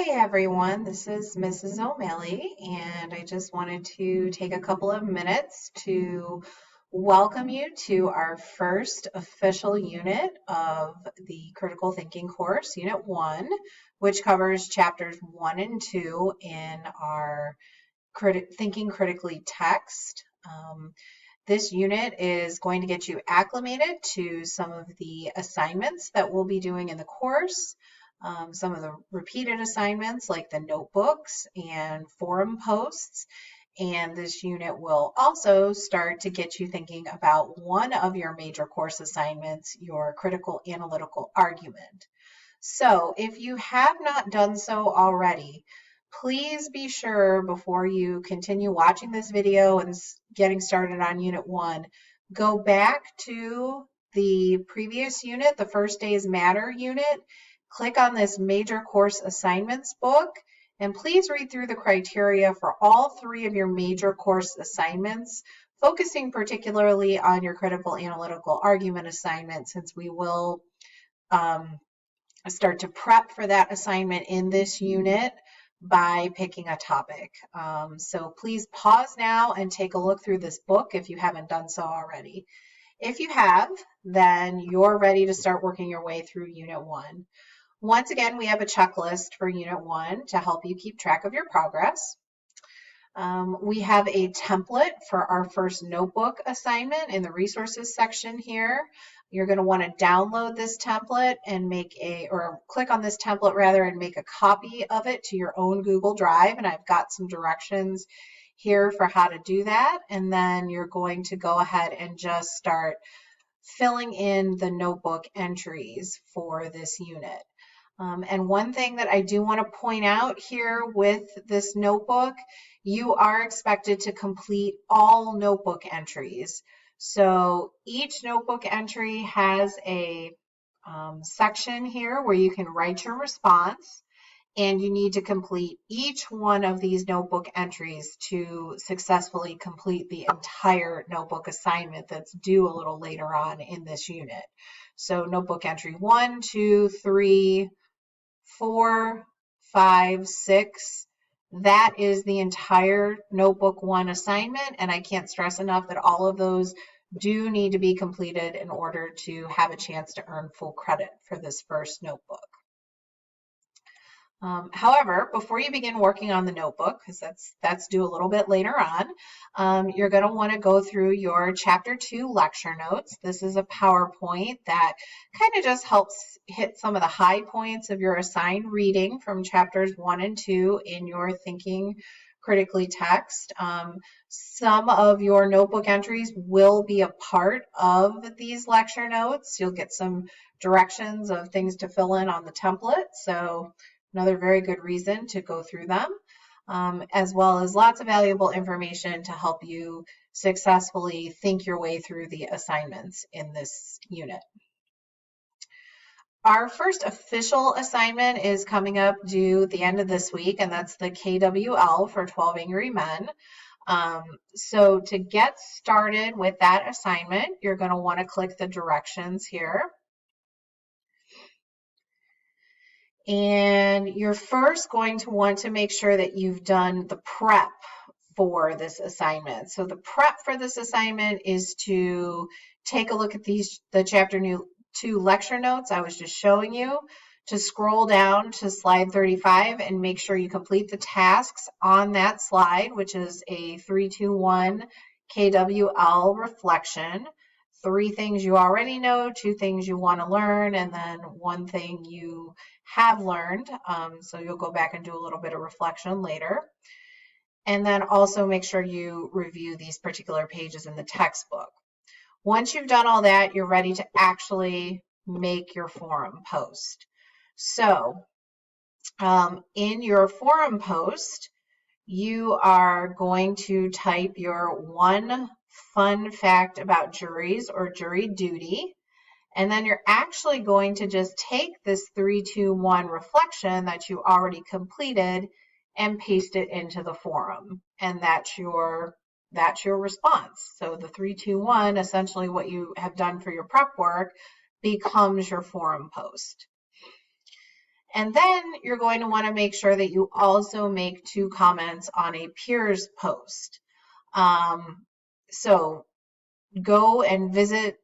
Hey everyone, this is Mrs. O'Malley, and I just wanted to take a couple of minutes to welcome you to our first official unit of the Critical Thinking course, Unit 1, which covers chapters 1 and 2 in our Thinking Critically text. This unit is going to get you acclimated to some of the assignments that we'll be doing in the course. Some of the repeated assignments like the notebooks and forum posts. And this unit will also start to get you thinking about one of your major course assignments, your critical analytical argument. So if you have not done so already, please be sure before you continue watching this video and getting started on Unit 1, go back to the previous unit, the First Days Matter unit, click on this major course assignments book, and please read through the criteria for all three of your major course assignments, focusing particularly on your critical analytical argument assignment, since we will start to prep for that assignment in this unit by picking a topic. So please pause now and take a look through this book if you haven't done so already. If you have, then you're ready to start working your way through Unit 1. Once again, we have a checklist for Unit 1 to help you keep track of your progress. We have a template for our first notebook assignment in the resources section here. You're going to want to download this template and click on this template rather and make a copy of it to your own Google Drive. And I've got some directions here for how to do that. And then you're going to go ahead and just start filling in the notebook entries for this unit. And one thing that I do want to point out here with this notebook, you are expected to complete all notebook entries. So each notebook entry has a section here where you can write your response, and you need to complete each one of these notebook entries to successfully complete the entire notebook assignment that's due a little later on in this unit. So notebook entry 1, 2, 3, 4, 5, 6, that is the entire Notebook 1 assignment, and I can't stress enough that all of those do need to be completed in order to have a chance to earn full credit for this first notebook. However, before you begin working on the notebook, because that's due a little bit later on, you're going to want to go through your Chapter 2 lecture notes. This is a PowerPoint that kind of just helps hit some of the high points of your assigned reading from Chapters 1 and 2 in your Thinking Critically text. Some of your notebook entries will be a part of these lecture notes. You'll get some directions of things to fill in on the template. So another very good reason to go through them, as well as lots of valuable information to help you successfully think your way through the assignments in this unit. Our first official assignment is coming up due at the end of this week, and that's the KWL for 12 Angry Men. So to get started with that assignment, you're going to want to click the directions here. And you're first going to want to make sure that you've done the prep for this assignment. So the prep for this assignment is to take a look at the Chapter 2 lecture notes I was just showing you, to scroll down to slide 35 and make sure you complete the tasks on that slide, which is a 3-2-1 KWL reflection. 3 things you already know, 2 things you want to learn, and then 1 thing you have learned. So you'll go back and do a little bit of reflection later. And then also make sure you review these particular pages in the textbook. Once you've done all that, you're ready to actually make your forum post. So in your forum post, you are going to type your 1 fun fact about juries or jury duty, and then you're actually going to just take this 3-2-1 reflection that you already completed and paste it into the forum, and that's your response. So the 3-2-1, essentially what you have done for your prep work, becomes your forum post. And then you're going to want to make sure that you also make 2 comments on a peer's post. So go and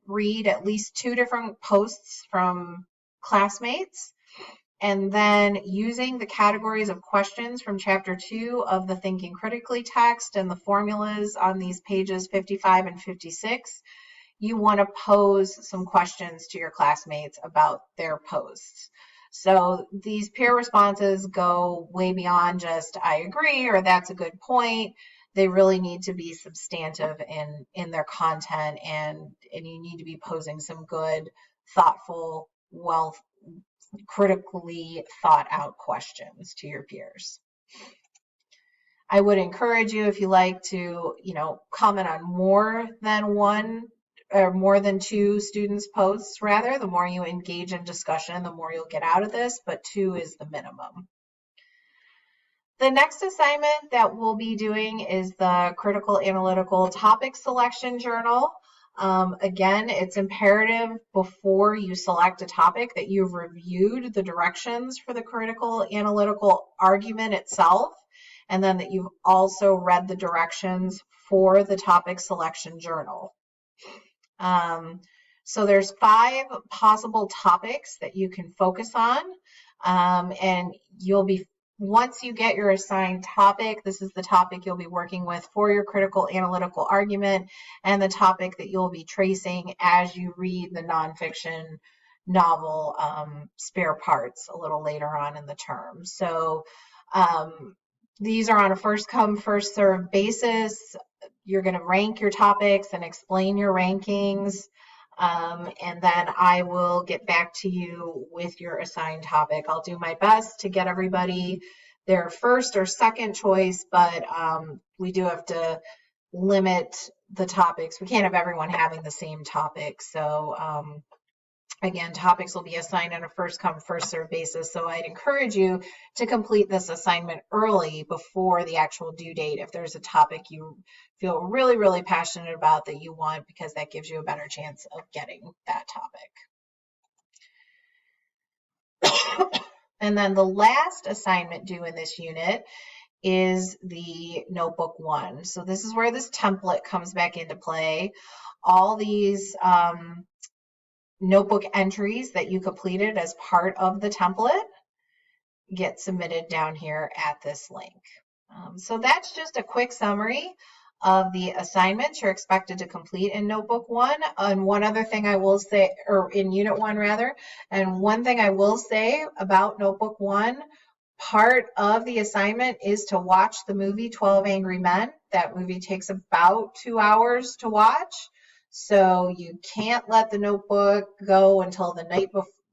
read at least 2 different posts from classmates, and then using the categories of questions from chapter 2 of the Thinking Critically text and the formulas on these pages 55 and 56, you want to pose some questions to your classmates about their posts. So these peer responses go way beyond just I agree or that's a good point. They really need to be substantive in their content, and you need to be posing some good, thoughtful, critically thought out questions to your peers. I would encourage you, if you like, to comment on more than one or more than 2 students' posts, rather. The more you engage in discussion, the more you'll get out of this, but 2 is the minimum. The next assignment that we'll be doing is the Critical Analytical Topic Selection Journal. Again, it's imperative before you select a topic that you've reviewed the directions for the critical analytical argument itself, and then that you've also read the directions for the topic selection journal. So there's 5 possible topics that you can focus on, and once you get your assigned topic, this is the topic you'll be working with for your critical analytical argument, and the topic that you'll be tracing as you read the nonfiction novel Spare Parts a little later on in the term. So these are on a first come, first served basis. You're going to rank your topics and explain your rankings. And then I will get back to you with your assigned topic. I'll do my best to get everybody their first or second choice, but we do have to limit the topics. We can't have everyone having the same topic. So again, topics will be assigned on a first come, first served basis. So I'd encourage you to complete this assignment early before the actual due date if there's a topic you feel really, really passionate about that you want, because that gives you a better chance of getting that topic. And then the last assignment due in this unit is the Notebook 1. So this is where this template comes back into play. All these notebook entries that you completed as part of the template get submitted down here at this link. So that's just a quick summary of the assignments you're expected to complete in Notebook 1. And one other thing I will say, or in Unit 1 rather, and one thing I will say about Notebook 1, part of the assignment is to watch the movie 12 Angry Men. That movie takes about 2 hours to watch. So you can't let the notebook go until the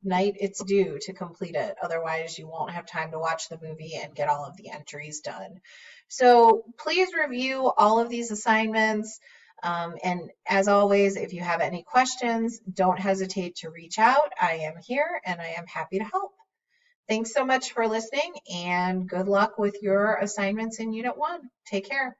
night it's due to complete it. Otherwise, you won't have time to watch the movie and get all of the entries done. So please review all of these assignments. And as always, if you have any questions, don't hesitate to reach out. I am here and I am happy to help. Thanks so much for listening, and good luck with your assignments in Unit 1. Take care.